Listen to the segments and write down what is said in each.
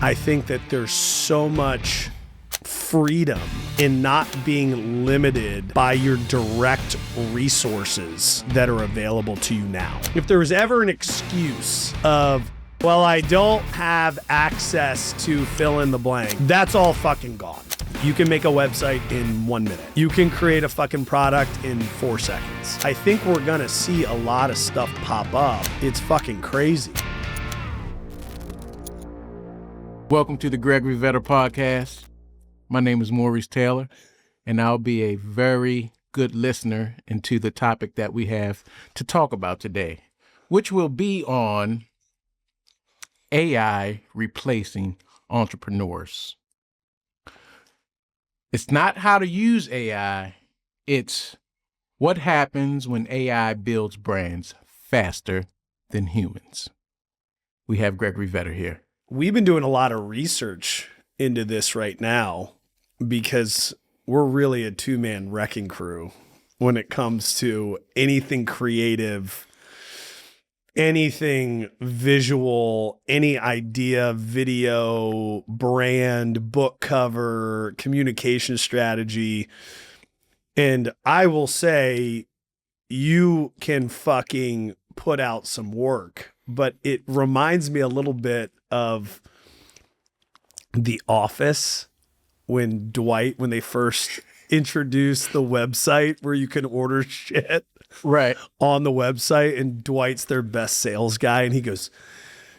I think that there's so much freedom in not being limited by your direct resources that are available to you now. If there was ever an excuse of, well, I don't have access to fill in the blank, that's all fucking gone. You can make a website in 1 minute. You can create a fucking product in 4 seconds. I think we're gonna see a lot of stuff pop up. It's fucking crazy. Welcome to the Gregory Vetter podcast. My name is Maurice Taylor, and I'll be a very good listener into the topic that we have to talk about today, which will be on AI replacing entrepreneurs. It's not how to use AI, it's what happens when AI builds brands faster than humans. We have Gregory Vetter here. We've been doing a lot of research into this right now because we're really a two-man wrecking crew when it comes to anything creative, anything visual, any idea, video, brand, book cover, communication strategy. And I will say you can fucking put out some work, but it reminds me a little bit of The Office when they first introduced the website where you can order shit Right. on the website, and Dwight's their best sales guy, and he goes,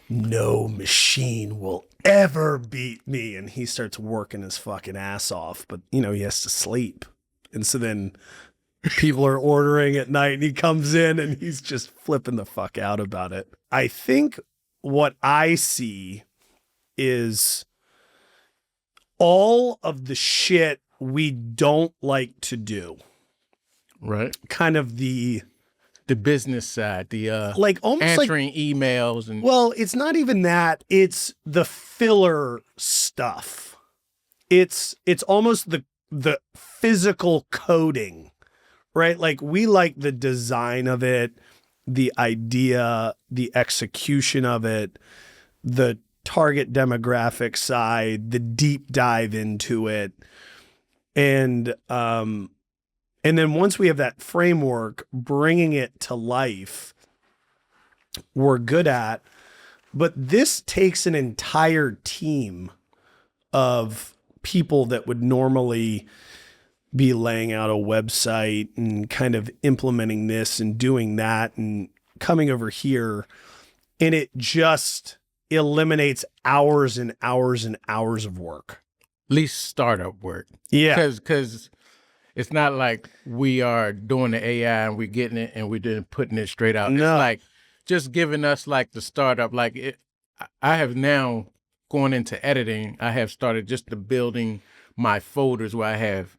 "No machine will ever beat me," and he starts working his fucking ass off, but he has to sleep, and so then people are ordering at night, and he comes in and he's just flipping the fuck out about it. I think what I see is all of the shit we don't like to do. Right. Kind of the business side, the almost answering emails and well, it's not even that. It's the filler stuff. It's almost the physical coding, right? Like we like the design of it, the idea, the execution of it, the target demographic side, the deep dive into it. And then once we have that framework, bringing it to life, we're good at. But this takes an entire team of people that would normally be laying out a website and kind of implementing this and doing that and coming over here. And it just eliminates hours and hours and hours of work. at least startup work. Yeah. Because it's not like we are doing the AI and we're getting it and we're then putting it straight out. No. It's like just giving us like the startup. I have now going into editing. I have started just the building my folders where I have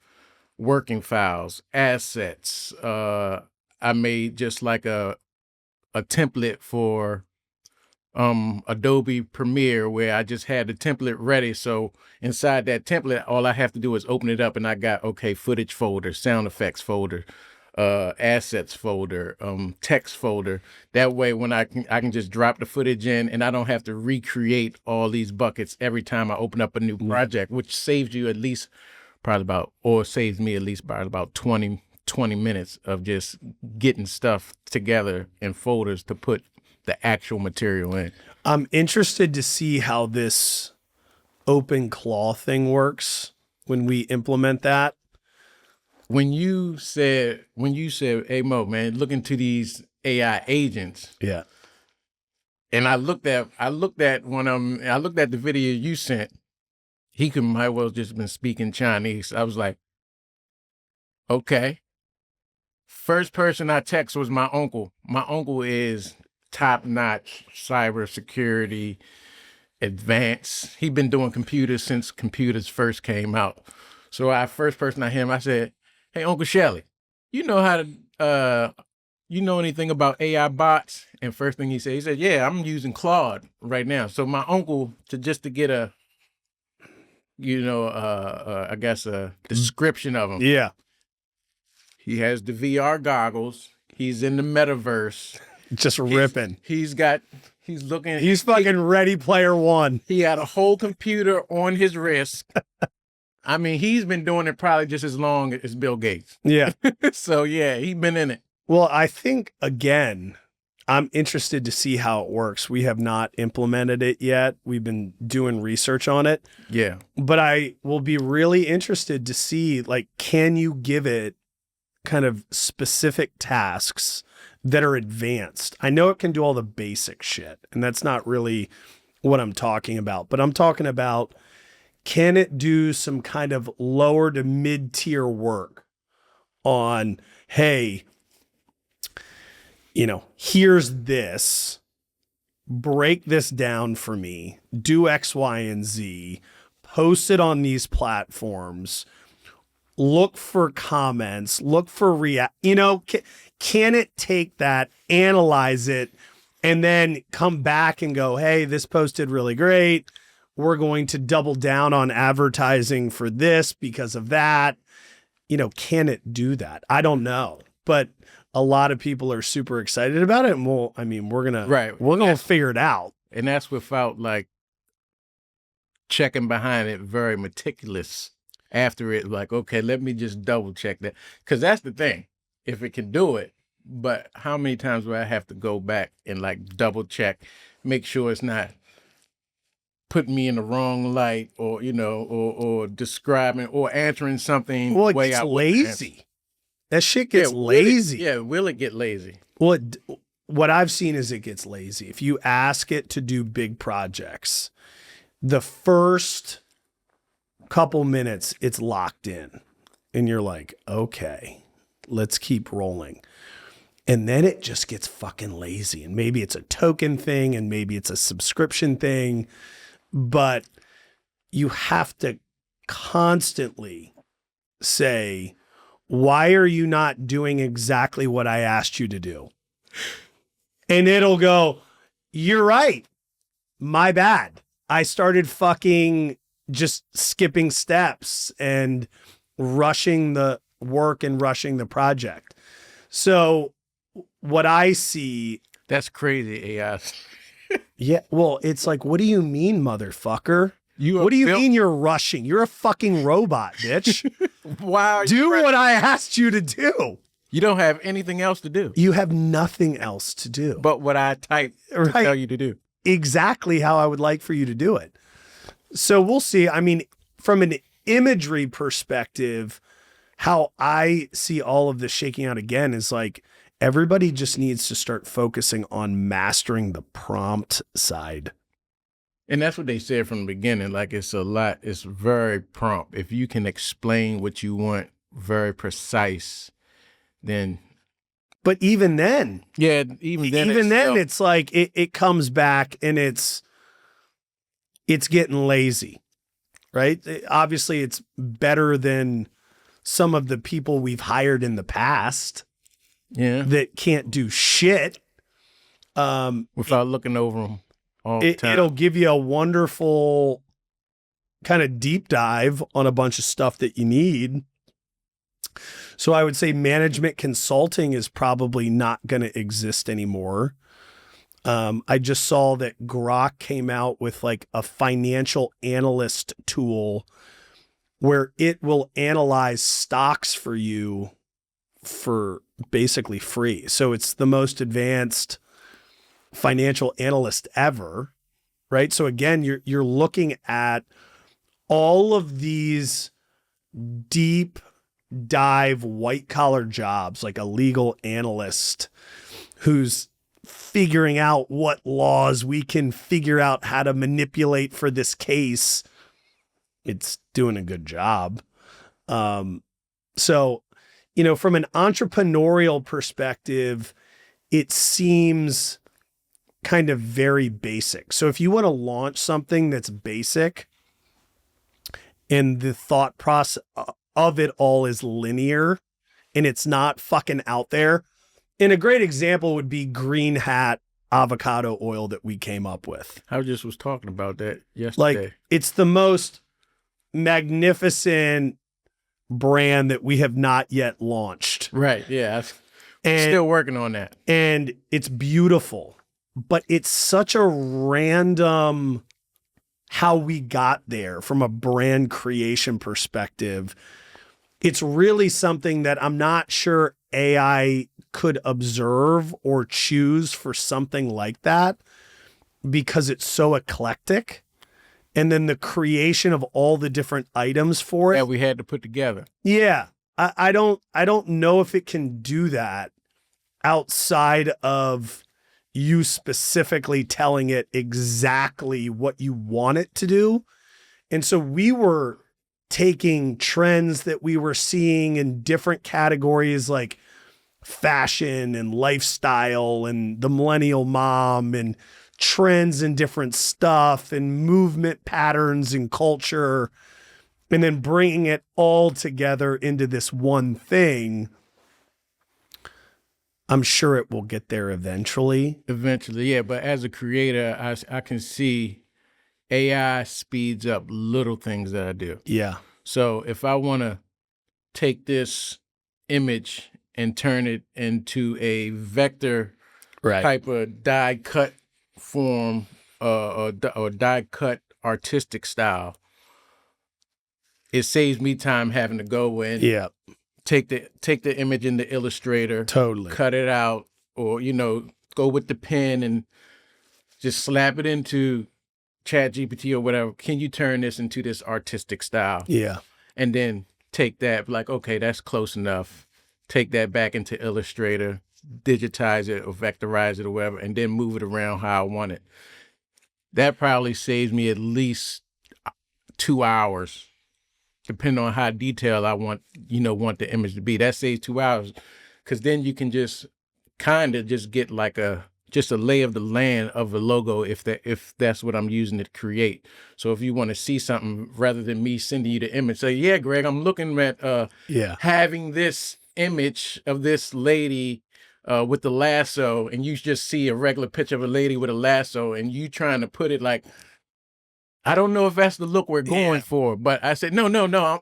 working files, assets. I made just like a template for Adobe Premiere where I just had the template ready. So inside that template, all I have to do is open it up and I got, footage folder, sound effects folder, assets folder, text folder. That way when I can just drop the footage in and I don't have to recreate all these buckets every time I open up a new project, which saves you at least saves me at least by about 20 minutes of just getting stuff together in folders to put the actual material in. I'm interested to see how this open claw thing works when we implement that. When you said, hey Mo, man, look into these AI agents. Yeah. And I looked at one of them, I looked at the video you sent. He might well just been speaking Chinese. I was like, okay. First person I text was my uncle. My uncle is top-notch cybersecurity, advanced. He'd been doing computers since computers first came out. So first person I him, I said, hey, Uncle Shelly, you know how to, you know anything about AI bots? And first thing he said, yeah, I'm using Claude right now. So my uncle, to get a, I guess a description of him. Yeah. He has the VR goggles. He's in the metaverse. Just ripping. He's got He's looking. He's fucking Ready Player One. He had a whole computer on his wrist. I mean, he's been doing it probably just as long as Bill Gates. Yeah. So yeah, he's been in it. Well, I think, again, I'm interested to see how it works. We have not implemented it yet. We've been doing research on it. Yeah. But I will be really interested to see, like, can you give it kind of specific tasks that are advanced? I know it can do all the basic shit, and that's not really what I'm talking about. But I'm talking about, can it do some kind of lower to mid-tier work on, hey, here's this, break this down for me, do X, Y, and Z, post it on these platforms, look for comments, look for can it take that, analyze it, and then come back and go, hey, this post did really great. We're going to double down on advertising for this because of that. Can it do that? I don't know, but a lot of people are super excited about it, and we're gonna figure it out. And that's without like checking behind it very meticulous after it. Like, okay, let me just double check that, because that's the thing. If it can do it, but how many times do I have to go back and like double check, make sure it's not putting me in the wrong light, or or describing or answering something. Well, it gets lazy. That shit gets lazy. Will it get lazy? Well, what I've seen is it gets lazy. If you ask it to do big projects, the first couple minutes, it's locked in. And you're like, okay, let's keep rolling. And then it just gets fucking lazy. And maybe it's a token thing, and maybe it's a subscription thing. But you have to constantly say, why are you not doing exactly what I asked you to do? And it'll go, you're right. My bad. I started fucking just skipping steps and rushing the work and rushing the project. So what I see... That's crazy, AI. Yeah, well, it's like, what do you mean, motherfucker? What do you mean you're rushing? You're a fucking robot, bitch. Wow. Do what I asked you to do. You don't have anything else to do. You have nothing else to do. But what I typed to tell you to do. Exactly how I would like for you to do it. So we'll see. I mean, from an imagery perspective, how I see all of this shaking out again is like, everybody just needs to start focusing on mastering the prompt side. And that's what they said from the beginning. Like, it's very prompt. If you can explain what you want, very precise, then. But even then. Yeah, even then it's like, it comes back and it's getting lazy, right? Obviously, it's better than some of the people we've hired in the past. Yeah. That can't do shit. Without looking over them. It'll give you a wonderful kind of deep dive on a bunch of stuff that you need. So I would say management consulting is probably not going to exist anymore. I just saw that Grok came out with like a financial analyst tool where it will analyze stocks for you for basically free. So it's the most advanced financial analyst ever, right? So again, you're looking at all of these deep dive white collar jobs, like a legal analyst who's figuring out what laws we can figure out how to manipulate for this case. It's doing a good job. So, from an entrepreneurial perspective, it seems kind of very basic. So if you want to launch something that's basic and the thought process of it all is linear and it's not fucking out there. And a great example would be Green Hat avocado oil that we came up with. I just was talking about that yesterday. Like, it's the most magnificent brand that we have not yet launched. Right. Yeah. I'm still working on that. And it's beautiful. but it's such a random how we got there from a brand creation perspective. It's really something that I'm not sure AI could observe or choose for something like that because it's so eclectic. And then the creation of all the different items for it that we had to put together. Yeah. I don't know if it can do that outside of you specifically telling it exactly what you want it to do. And so we were taking trends that we were seeing in different categories like fashion and lifestyle and the millennial mom and trends in different stuff and movement patterns and culture, and then bringing it all together into this one thing. I'm sure it will get there eventually. Eventually, yeah. But as a creator, I can see AI speeds up little things that I do. Yeah. So if I want to take this image and turn it into a vector type of die cut form or die cut artistic style, it saves me time having to go in, take the image in the Illustrator, Totally. cut it out, or go with the pen and just slap it into ChatGPT or whatever. Can you turn this into this artistic style? Yeah. And then take that, like, okay, that's close enough. Take that back into Illustrator, digitize it or vectorize it or whatever, and then move it around how I want it. That probably saves me at least 2 hours, depending on how detailed I want the image to be. That saves 2 hours, because then you can just kind of just get like just a lay of the land of a logo if that's what I'm using to create. So if you want to see something, rather than me sending you the image, say, yeah, Greg, I'm looking at having this image of this lady with the lasso, and you just see a regular picture of a lady with a lasso, and you trying to put it like, I don't know if that's the look we're going for, but I said, no,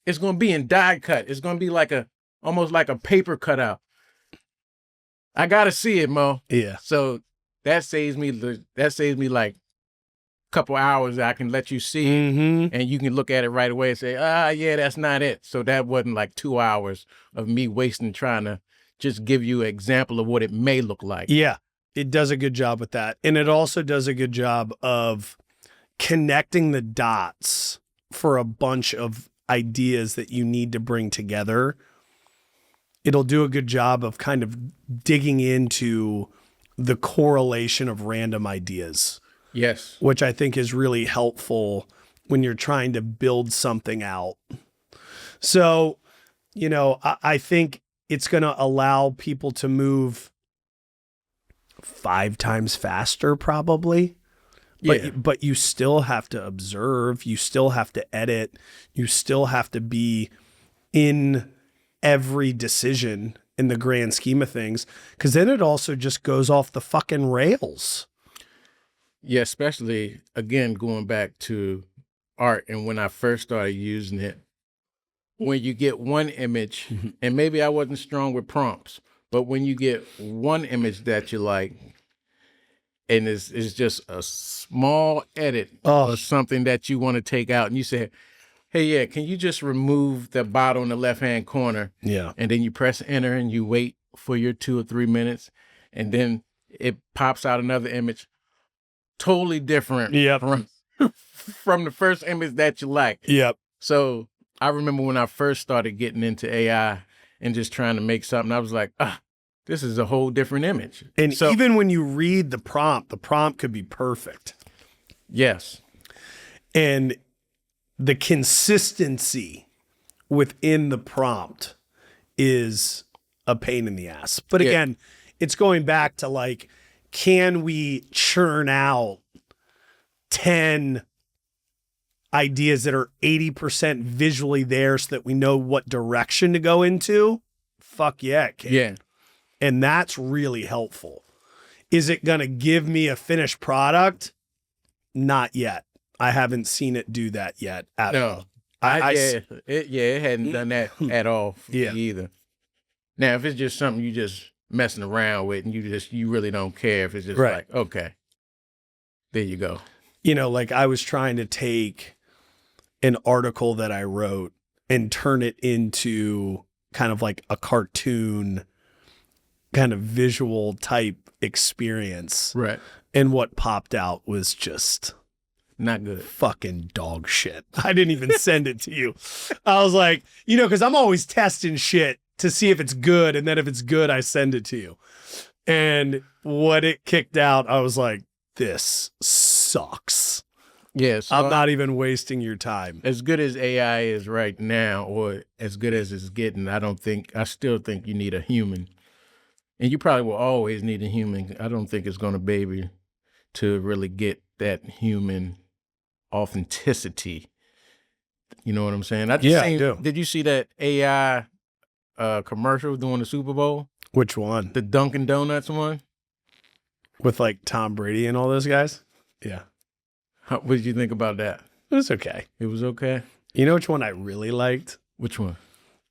it's going to be in die cut. It's going to be like almost like a paper cutout. I got to see it, Mo. Yeah. So that saves me like a couple hours that I can let you see, and you can look at it right away and say, yeah, that's not it. So that wasn't like 2 hours of me wasting trying to just give you an example of what it may look like. Yeah. It does a good job with that. And it also does a good job of connecting the dots for a bunch of ideas that you need to bring together. It'll do a good job of kind of digging into the correlation of random ideas. Yes. Which I think is really helpful when you're trying to build something out. So, I think it's going to allow people to move 5 times faster, probably. But you still have to observe, you still have to edit, you still have to be in every decision in the grand scheme of things, because then it also just goes off the fucking rails. Yeah, especially, again, going back to art and when I first started using it, when you get one image, and maybe I wasn't strong with prompts, but when you get one image that you like, and it's just a small edit or something that you want to take out, and you say, hey, yeah, can you just remove the bottle in the left-hand corner? Yeah. And then you press enter and you wait for your 2 or 3 minutes, and then it pops out another image totally different from the first image that you like. Yep. So I remember when I first started getting into AI and just trying to make something, I was like, this is a whole different image. And so, even when you read the prompt could be perfect. Yes. And the consistency within the prompt is a pain in the ass. But again, it's going back to like, can we churn out 10 ideas that are 80% visually there so that we know what direction to go into? Fuck yeah, it can. Yeah. And that's really helpful. Is it going to give me a finished product? Not yet. I haven't seen it do that yet at all. It hadn't done that at all for me either. Now, if it's just something you just messing around with, and you really don't care if it's just Right. like, okay, there you go. You know, like I was trying to take an article that I wrote and turn it into kind of like a cartoon kind of visual type experience. Right. And what popped out was just Not good. fucking dog shit. I didn't even send it to you. I was like, you know, because I'm always testing shit to see if it's good. And then if it's good, I send it to you. And what it kicked out, I was like, this sucks. Yeah, so I'm not even wasting your time. as good as AI is right now, or as good as it's getting, I still think you need a human. And you probably will always need a human. I don't think it's going to be able to really get that human authenticity. You know what I'm saying? I do. Did you see that AI commercial during the Super Bowl? Which one? The Dunkin' Donuts one? With like Tom Brady and all those guys? Yeah. What did you think about that? It was okay. It was okay? You know which one I really liked? Which one?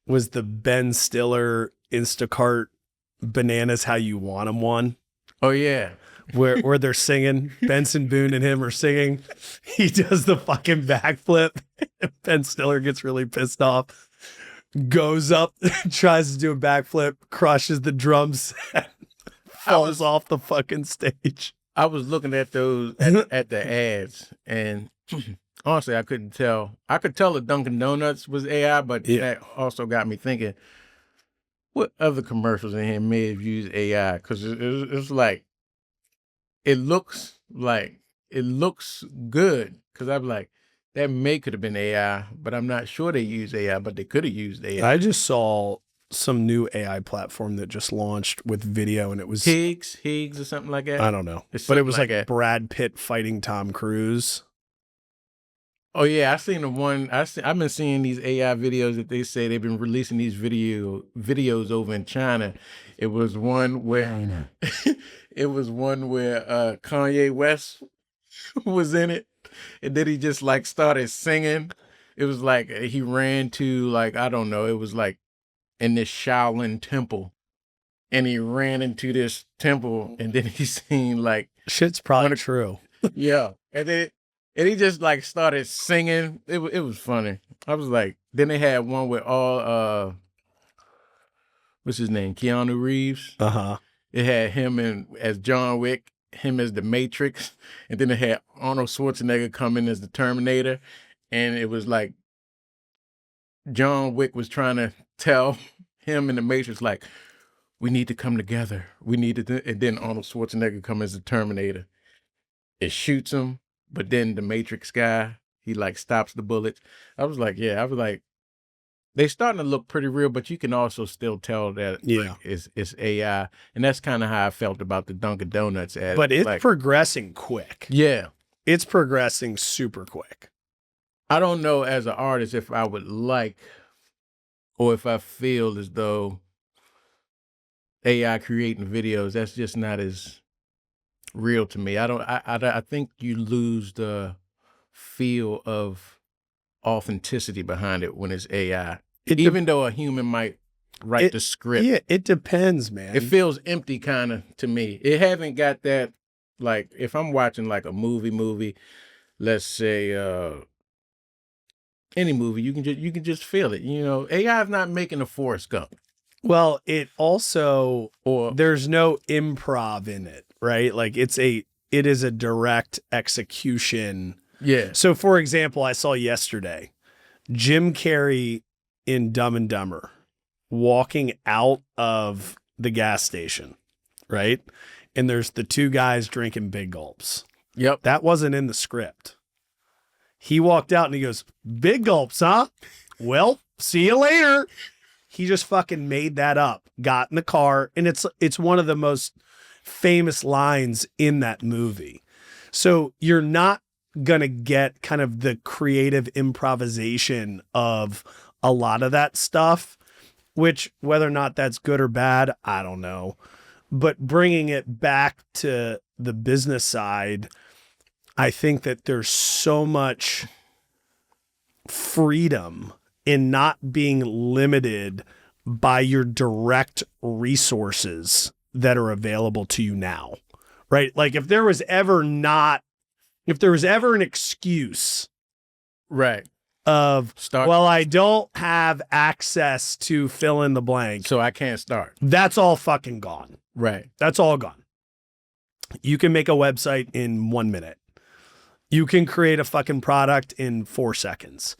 Was the Ben Stiller Instacart Bananas How You Want 'Em one. Oh, yeah. Where they're singing. Benson Boone and him are singing. He does the fucking backflip. Ben Stiller gets really pissed off. Goes up, tries to do a backflip, crushes the drum set, falls off the fucking stage. I was looking at those at the ads, and honestly, I couldn't tell. I could tell the Dunkin' Donuts was AI, but that also got me thinking, what other commercials in here may have used AI? Because it's like, it looks good. Because I'm like, that could have been AI, but I'm not sure they use AI, but they could have used AI. I just saw some new AI platform that just launched with video, and it was Higgs or something like that. I don't know, It's but it something was like like that. Brad Pitt fighting Tom Cruise. Oh yeah, I seen the one. I've been seeing these AI videos that they say they've been releasing these videos over in China. It was one where Kanye West was in it, and then he just like started singing. It was like he ran to, like, I don't know. It was like in this Shaolin temple, and he ran into this temple, and then he seen like Shit's probably true. yeah, and he just like started singing. It was funny. I was like, then they had one with all what's his name, Keanu Reeves. Uh-huh. It had him as John Wick, him as the Matrix, and then it had Arnold Schwarzenegger come in as the Terminator, and it was like John Wick was trying to tell him in the Matrix, like, we need to come together. We need to, and then Arnold Schwarzenegger come as the Terminator. It shoots him, but then the Matrix guy, he like stops the bullets. I was like, they starting to look pretty real, but you can also still tell that it's AI. And that's kind of how I felt about the Dunkin' Donuts ad. But it's like, progressing quick. yeah. It's progressing super quick. I don't know as an artist if I would like, or if I feel as though AI creating videos, that's just not as real to me. I think you lose the feel of authenticity behind it when it's AI. Even though a human might write the script. Yeah, it depends, man. It feels empty kind of to me. It haven't got that, like, if I'm watching like a movie, let's say any movie, you can just feel it. You know, AI is not making a Forrest Gump. Well, it also, there's no improv in it, right? Like it is a direct execution. Yeah. So for example, I saw yesterday, Jim Carrey in Dumb and Dumber walking out of the gas station, right? And there's the two guys drinking big gulps. Yep. That wasn't in the script. He walked out and he goes, big gulps, huh? Well, see you later. He just fucking made that up, got in the car, and it's one of the most famous lines in that movie. So you're not going to get kind of the creative improvisation of a lot of that stuff, which whether or not that's good or bad, I don't know. But bringing it back to the business side, I think that there's so much freedom in not being limited by your direct resources that are available to you now, right? Like if there was ever an excuse Right. of, Start. well, I don't have access to fill in the blank, So I can't start. that's all fucking gone. Right. That's all gone. You can make a website in 1 minute. You can create a fucking product in 4 seconds.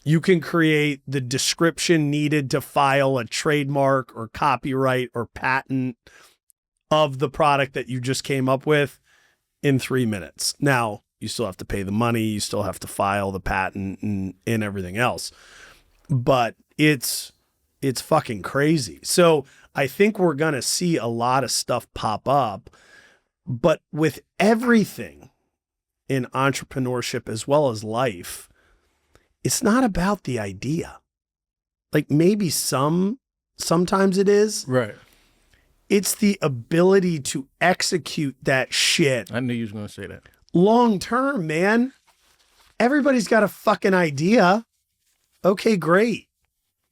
You can create the description needed to file a trademark or copyright or patent of the product that you just came up with in 3 minutes. Now, you still have to pay the money. You still have to file the patent and everything else. But it's fucking crazy. So I think we're going to see a lot of stuff pop up. But with everything in entrepreneurship as well as life, it's not about the idea. Like maybe sometimes it is. Right. It's the ability to execute that shit I knew you was going to say that. long term, man. Everybody's got a fucking idea. Okay, great.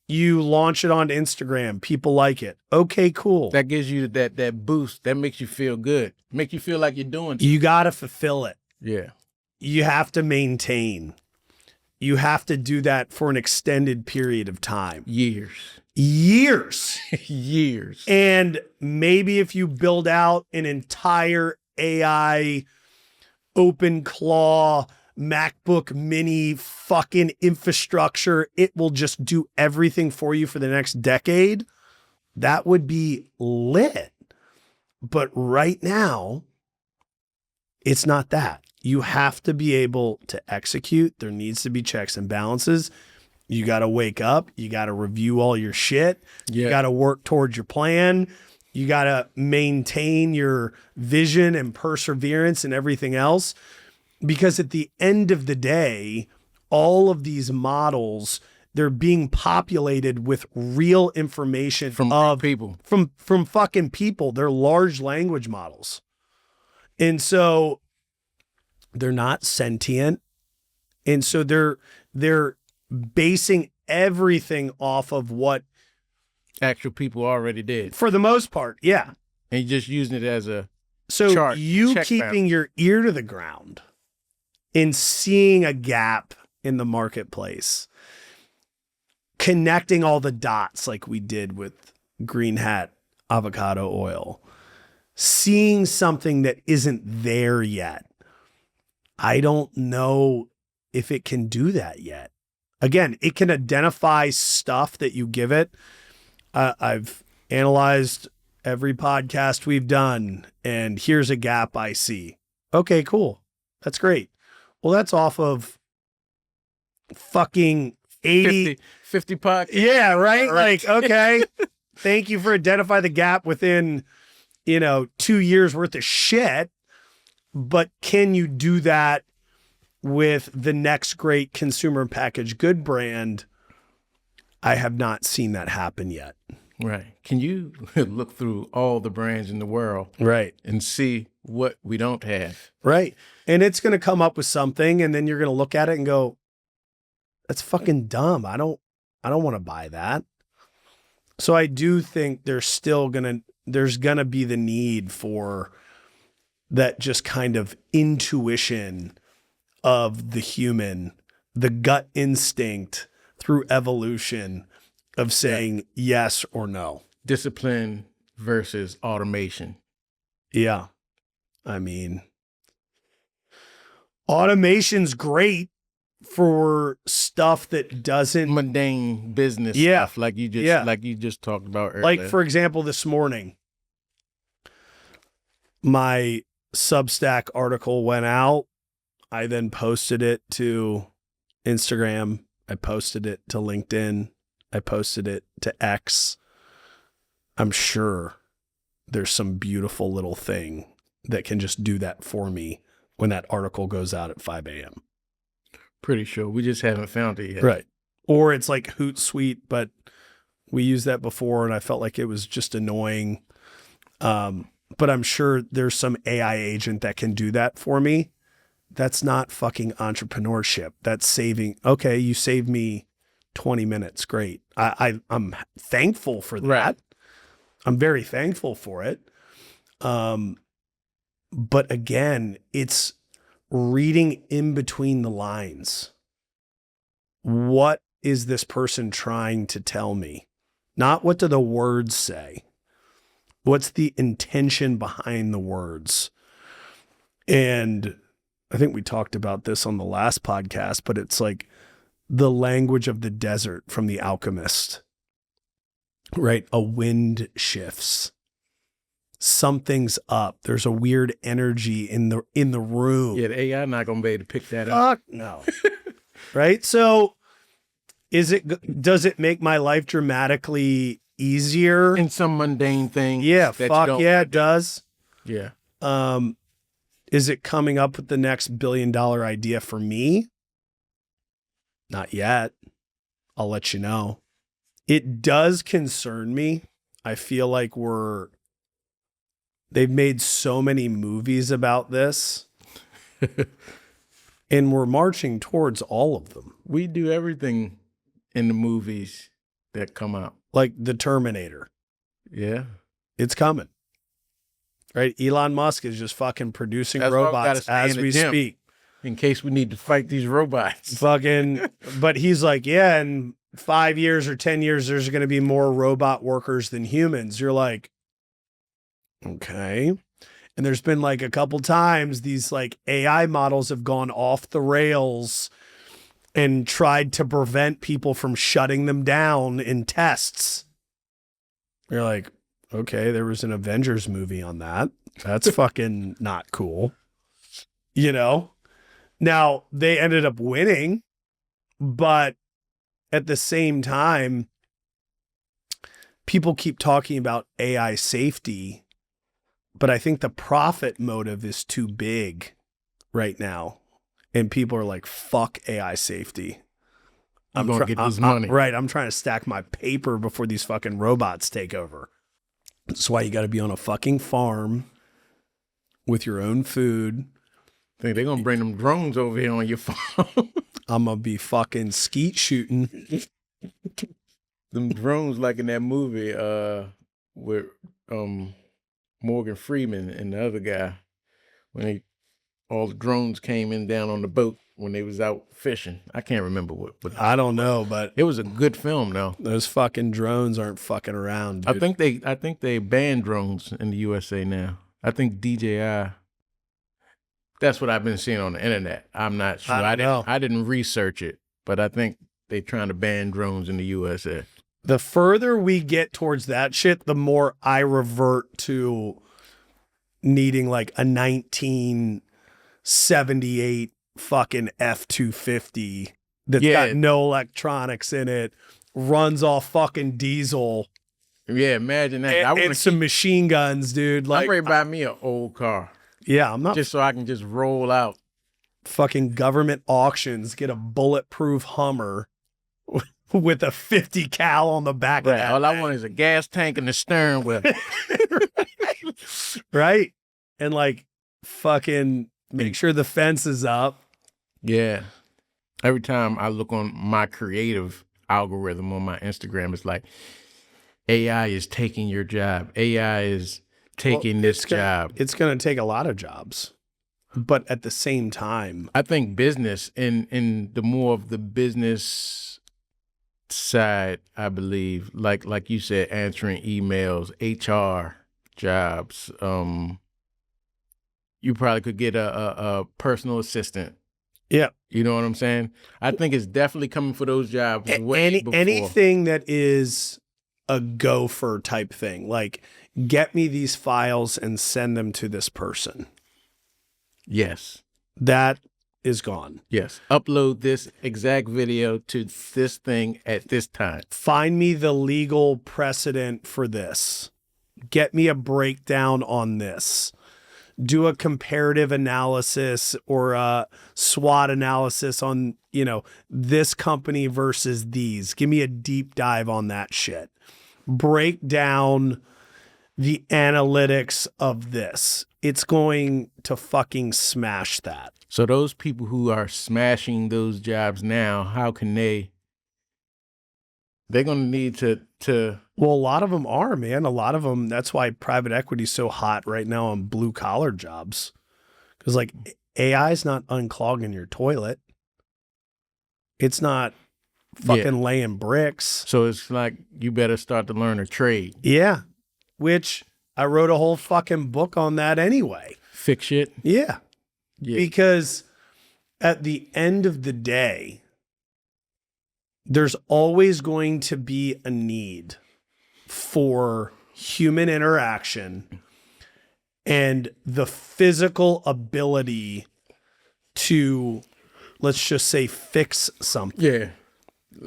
You launch it on Instagram. People like it. Okay, cool. That gives you that boost. That makes you feel good. Make you feel like you're doing something. You got to fulfill it. Yeah. You have to maintain. You have to do that for an extended period of time. Years. Years. And maybe if you build out an entire AI open claw MacBook mini fucking infrastructure, it will just do everything for you for the next decade. That would be lit. But right now, it's not that. You have to be able to execute. There needs to be checks and balances. You got to wake up. You got to review all your shit. Yeah. You got to work towards your plan. You got to maintain your vision and perseverance and everything else. Because at the end of the day, all of these models, they're being populated with real information From people. From fucking people. They're large language models. And so they're not sentient. And so they're basing everything off of what Actual people already did. for the most part, yeah. And you're just using it as a So chart, you check keeping balance. your ear to the ground and seeing a gap in the marketplace, connecting all the dots like we did with Green Hat avocado oil, seeing something that isn't there yet. I don't know if it can do that yet. Again, it can identify stuff that you give it. I've analyzed every podcast we've done, and here's a gap I see. Okay, cool. That's great. Well, that's off of fucking 80. 50 podcasts. Yeah, right? Right. Like, okay. Thank you for identifying the gap within, 2 years worth of shit. But can you do that with the next great consumer packaged good brand? I have not seen that happen yet. Right. Can you look through all the brands in the world Right. and see what we don't have? Right. And it's going to come up with something, and then you're going to look at it and go, that's fucking dumb. I don't want to buy that. So I do think there's going to be the need for that just kind of intuition of the human, the gut instinct through evolution of saying yes or no. Discipline versus automation. Yeah. I mean, automation's great for stuff that doesn't, Mundane business Yeah. stuff like you just talked about earlier. like, for example, this morning, my Substack article went out. I then posted it to Instagram. I posted it to LinkedIn. I posted it to X. I'm sure there's some beautiful little thing that can just do that for me when that article goes out at 5 a.m. Pretty sure. We just haven't found it yet. Right. Or it's like Hootsuite, but we used that before and I felt like it was just annoying. But I'm sure there's some AI agent that can do that for me. That's not fucking entrepreneurship. That's saving. Okay, you saved me 20 minutes. Great. I'm thankful for that. Right. I'm very thankful for it. But again, it's reading in between the lines. What is this person trying to tell me? Not what do the words say? What's the intention behind the words? And I think we talked about this on the last podcast, but it's like the language of the desert from The Alchemist, right? A wind shifts. Something's up. There's a weird energy in the room. Yeah, the AI not gonna be able to pick that up. Fuck no. Right? So does it make my life dramatically easier? In some mundane thing. Yeah, that you fuck don't- yeah, it does. Yeah. Is it coming up with the next $1 billion idea for me? Not yet. I'll let you know. It does concern me. I feel like they've made so many movies about this and we're marching towards all of them. We do everything in the movies that come out. Like the Terminator. Yeah. It's coming. Right? Elon Musk is just fucking producing That's why we gotta robots stay as in the we gym. speak. In case we need to fight these robots. Fucking, but he's like, yeah, in 5 years or 10 years, there's going to be more robot workers than humans. You're like, okay. And there's been like a couple times these like AI models have gone off the rails and tried to prevent people from shutting them down in tests. You're like, okay, there was an Avengers movie on that. That's fucking not cool. You know? Now, they ended up winning, but at the same time, people keep talking about AI safety, but I think the profit motive is too big right now. And people are like, fuck AI safety. I'm going to get this money. Right. I'm trying to stack my paper before these fucking robots take over. That's why you got to be on a fucking farm with your own food. Think they're going to bring them drones over here on your phone. I'm going to be fucking skeet shooting. Them drones like in that movie with Morgan Freeman and the other guy when all the drones came in down on the boat when they was out fishing. I can't remember what I don't know, but it was a good film though. Those fucking drones aren't fucking around, dude. I think they banned drones in the USA now. I think DJI. That's what I've been seeing on the internet. I'm not sure. I didn't research it, but I think they're trying to ban drones in the USA. The further we get towards that shit, the more I revert to needing like a 1978 fucking F-250 that's got no electronics in it, runs off fucking diesel. Yeah, imagine that. And some machine guns, dude. Like, I'm ready to buy me an old car. Yeah, I'm not. Just so I can just roll out. Fucking government auctions, get a bulletproof Hummer with a 50 cal on the back of that. All I want is a gas tank and a steering wheel. Right? And like fucking make sure the fence is up. Yeah. Every time I look on my creative algorithm on my Instagram, it's like AI is taking your job. AI is taking this job. It's going to take a lot of jobs. But at the same time, I think business in the more of the business side, I believe, like you said, answering emails, HR jobs, you probably could get a personal assistant. Yeah. You know what I'm saying? I think it's definitely coming for those jobs way before. Anything that is a gopher type thing, like get me these files and send them to this person. Yes. That is gone. Yes. Upload this exact video to this thing at this time. Find me the legal precedent for this. Get me a breakdown on this. Do a comparative analysis or a SWOT analysis on, this company versus these. Give me a deep dive on that shit. Break down the analytics of this. It's going to fucking smash that. So those people who are smashing those jobs now, how can they they're gonna need to. Well, a lot of them are, man. A lot of them. That's why private equity is so hot right now on blue collar jobs. Because like AI is not unclogging your toilet. It's not fucking laying bricks. So it's like you better start to learn a trade. Yeah. Which I wrote a whole fucking book on that anyway. Fix shit. Yeah. Yeah. Because at the end of the day, there's always going to be a need for human interaction and the physical ability to, let's just say, fix something. Yeah.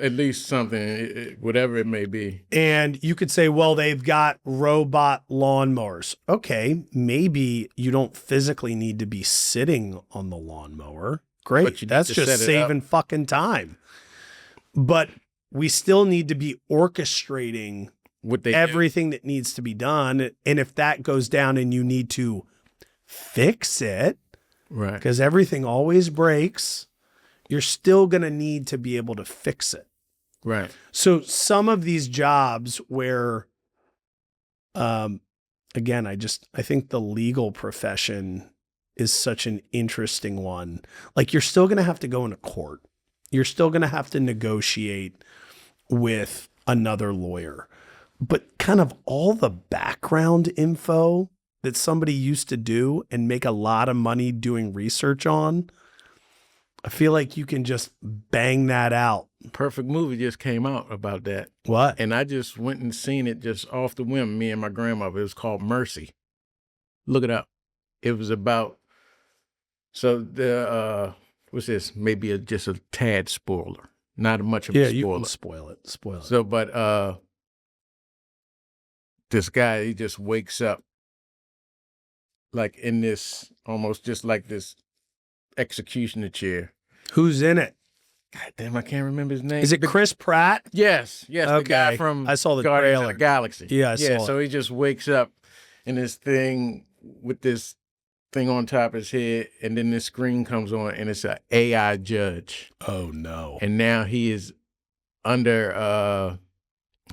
At least something, whatever it may be. And you could say, well, they've got robot lawnmowers. Okay, maybe you don't physically need to be sitting on the lawnmower. Great. That's just saving fucking time. But we still need to be orchestrating everything that needs to be done. And if that goes down and you need to fix it, right? Because everything always breaks, you're still going to need to be able to fix it. Right. So some of these jobs where, again, I think the legal profession is such an interesting one. Like you're still going to have to go into court. You're still going to have to negotiate with another lawyer. But kind of all the background info that somebody used to do and make a lot of money doing research on, I feel like you can just bang that out. Perfect movie just came out about that. What? And I just went and seen it just off the whim, me and my grandmother. It was called Mercy. Look it up. It was about, so the, what's this? Maybe just a tad spoiler. Not much of a spoiler. Yeah, you can spoil it. Spoil it. So, but this guy, he just wakes up like in this, almost just like this executioner chair. Who's in it? God damn, I can't remember his name. Is it Chris Pratt? Yes, yes, Okay. the guy from I saw the Guardians of trailer. the Galaxy. Yeah, I saw so he just wakes up in this thing with this thing on top of his head, and then this screen comes on, and it's an AI judge. Oh no! And now he is under.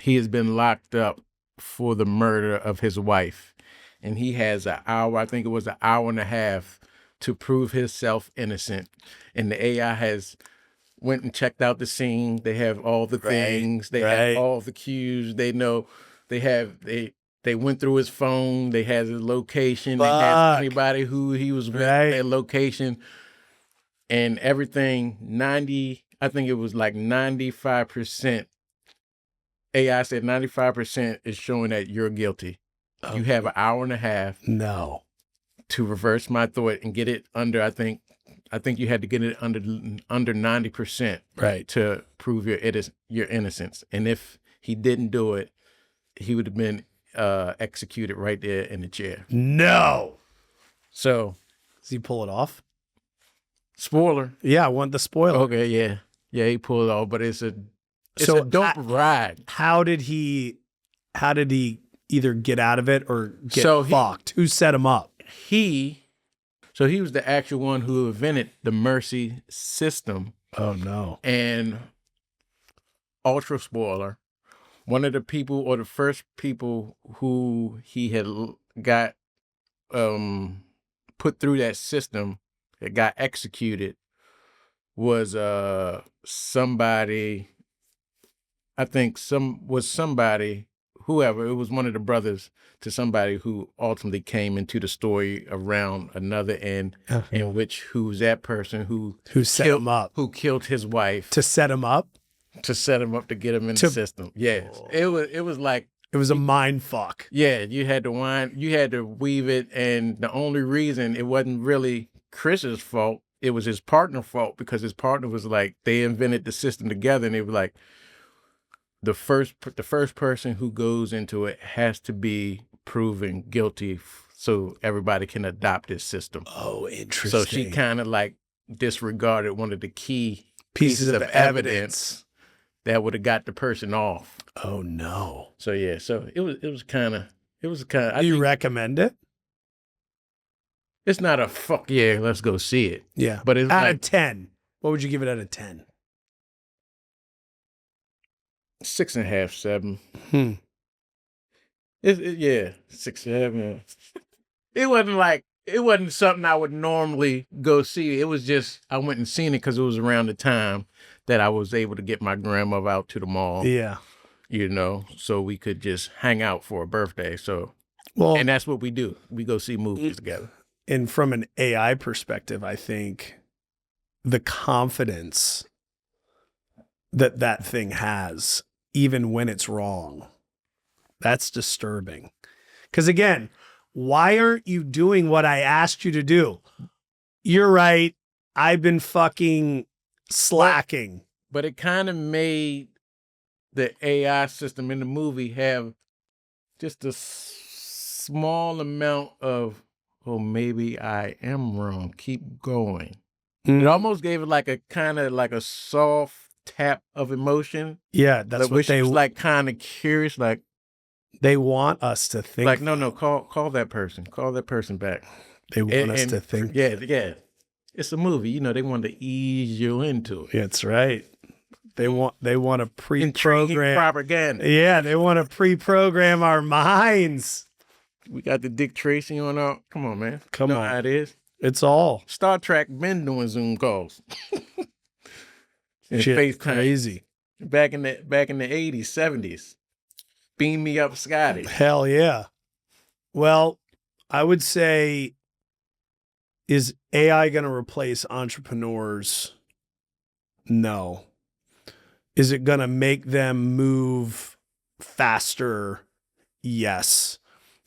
He has been locked up for the murder of his wife, and he has an hour. I think it was an hour and a half to prove himself innocent. And the AI has went and checked out the scene. They have all the things. They have all the cues. They know. They went through his phone. They had his location. They had anybody who he was with, their location, and everything. I think it was like 95%. AI said 95% is showing that you're guilty. Oh. You have an hour and a half. No. To reverse my thought and get it under. I think you had to get it under 90%. Right. To prove your innocence. And if he didn't do it, he would have been executed right there in the chair. No. So, does he pull it off? Spoiler. Yeah, I want the spoiler. Okay, yeah. Yeah, he pulled it off, but it's a dope ride. How did he either get out of it or get fucked? Who set him up? He was the actual one who invented the Mercy system. Oh no. And ultra spoiler, one of the people or the first people who he had got put through that system that got executed was somebody, I think somebody, whoever, it was one of the brothers to somebody who ultimately came into the story around another end, in which who's that person who set him up, who killed his wife to set him up, to get him in the system. Yes, it was like it was a mind fuck. Yeah, you had to weave it, and the only reason it wasn't really Chris's fault, it was his partner's fault, because his partner was like, they invented the system together, and they were like, the first person who goes into it has to be proven guilty so everybody can adopt this system. Oh, interesting. So she kind of like disregarded one of the key pieces of evidence that would have got the person off. Oh no. So yeah, so it was kind of. Do you recommend it? It's not a fuck yeah, let's go see it. Yeah. But it's out of 10. What would you give it out of 10? 6.5, 7. Hmm. Yeah, 6, 7. It wasn't something I would normally go see. It was just I went and seen it because it was around the time that I was able to get my grandmother out to the mall, Yeah. so we could just hang out for a birthday. So, Well, and that's what we do. We go see movies together. and from an AI perspective, I think the confidence that that thing has, even when it's wrong, that's disturbing. Because again, why aren't you doing what I asked you to do? You're right. I've been fucking slacking. But it kind of made the AI system in the movie have just a small amount of, oh, maybe I am wrong. Keep going. It almost gave it like a kind of like a soft tap of emotion. Yeah, that's what which they was like kind of curious, like they want us to think. like no, call that person, call that person back. They want us to think. Yeah. It's a movie, they want to ease you into it. That's right. They want to Intriguing pre-program propaganda. Yeah, they want to pre-program our minds. We got the Dick Tracy on our. Come on, man. Come You know on. how it is. It's all Star Trek been doing Zoom calls. And shit FaceTime. crazy. Back in the 80s, 70s. Beam me up, Scotty. Hell yeah. Well, I would say, is AI going to replace entrepreneurs? No. Is it going to make them move faster? Yes.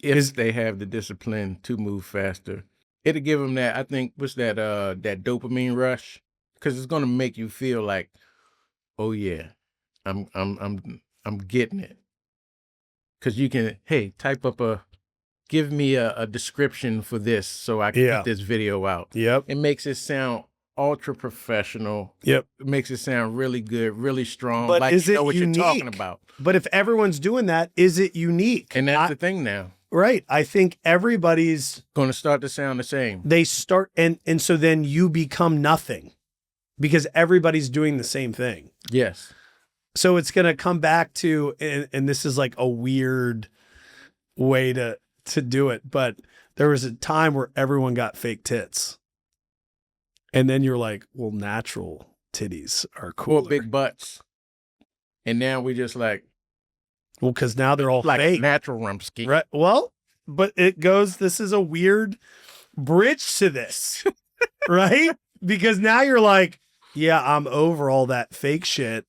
If they have the discipline to move faster. It'll give them that, I think, what's that that dopamine rush? Because it's gonna make you feel like, oh yeah, I'm getting it. Because you can, hey, give me a description for this so I can put this video out. Yep. It makes it sound ultra professional. Yep. It makes it sound really good, really strong. But like is you know it what unique? you're talking about. But if everyone's doing that, is it unique? And that's the thing now. Right. I think everybody's Going to start to sound the same. They start, and so then you become nothing because everybody's doing the same thing. Yes. So it's going to come back to, and this is like a weird way to do it, but there was a time where everyone got fake tits. And then you're like, well, natural titties are cool. Or big butts. And now we just like, well, because now they're all like fake. natural rumpski. Right. Well, but this is a weird bridge to this, right? Because now you're like, yeah, I'm over all that fake shit.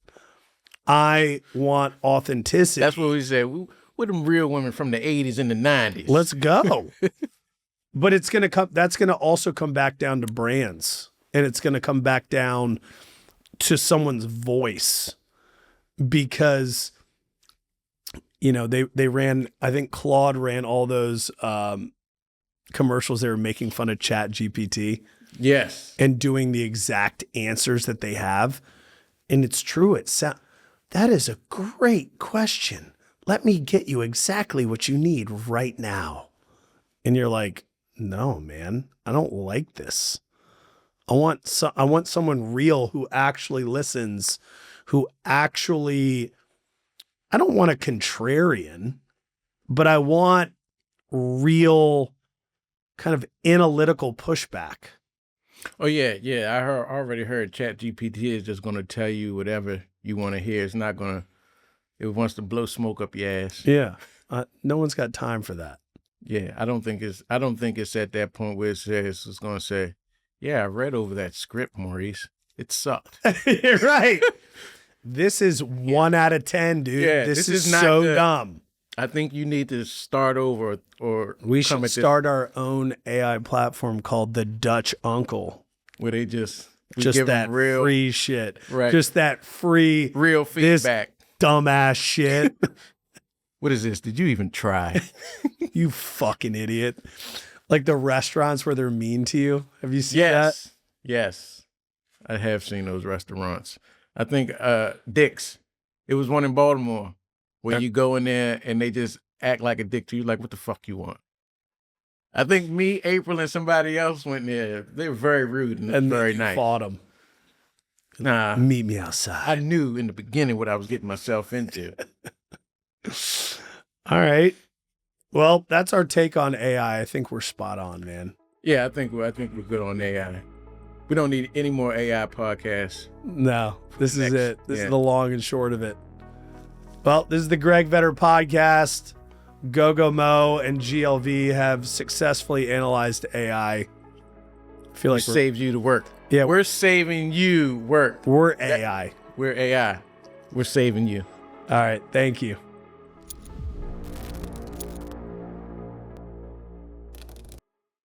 I want authenticity. That's what we said. We're them real women from the 80s and the 90s. Let's go. But it's going to come, that's going to also come back down to brands, and it's going to come back down to someone's voice, because they ran, I think Claude ran all those commercials. They were making fun of Chat GPT. Yes. And doing the exact answers that they have. And it's true. That is a great question. Let me get you exactly what you need right now. And you're like, no, man, I don't like this. I want someone real who actually listens, who actually, I don't want a contrarian, but I want real kind of analytical pushback. Oh yeah. I already heard Chat GPT is just going to tell you whatever you want to hear. It's not going to, it wants to blow smoke up your ass. Yeah. No one's got time for that. Yeah. I don't think it's at that point where it's going to say, yeah, I read over that script, Maurice. It sucked. Right. This is 1 out of 10, dude. Yeah, this is not so good. dumb. I think you need to start over, or we should start our own AI platform called the Dutch Uncle, where they just that real free shit, right? Just that free real feedback, dumbass shit. What is this? Did you even try? You fucking idiot! Like the restaurants where they're mean to you. Have you seen that? Yes, I have seen those restaurants. I think Dick's. It was one in Baltimore where you go in there and they just act like a dick to you, like, what the fuck you want? I think me, April, and somebody else went there. They were very rude and very nice. Fought them. Nah, Meet me I outside. knew in the beginning what I was getting myself into. All right. Well, that's our take on AI. I think we're spot on, man. Yeah, I think we're good on AI. We don't need any more AI podcasts. No, this is Next. it. This is Yeah. the long and short of it. Well, this is the Greg Vetter podcast. Go Mo and GLV have successfully analyzed AI. I feel We like saved you the work. Yeah. We're saving you work. we're AI. We're AI. We're saving you. All right. Thank you.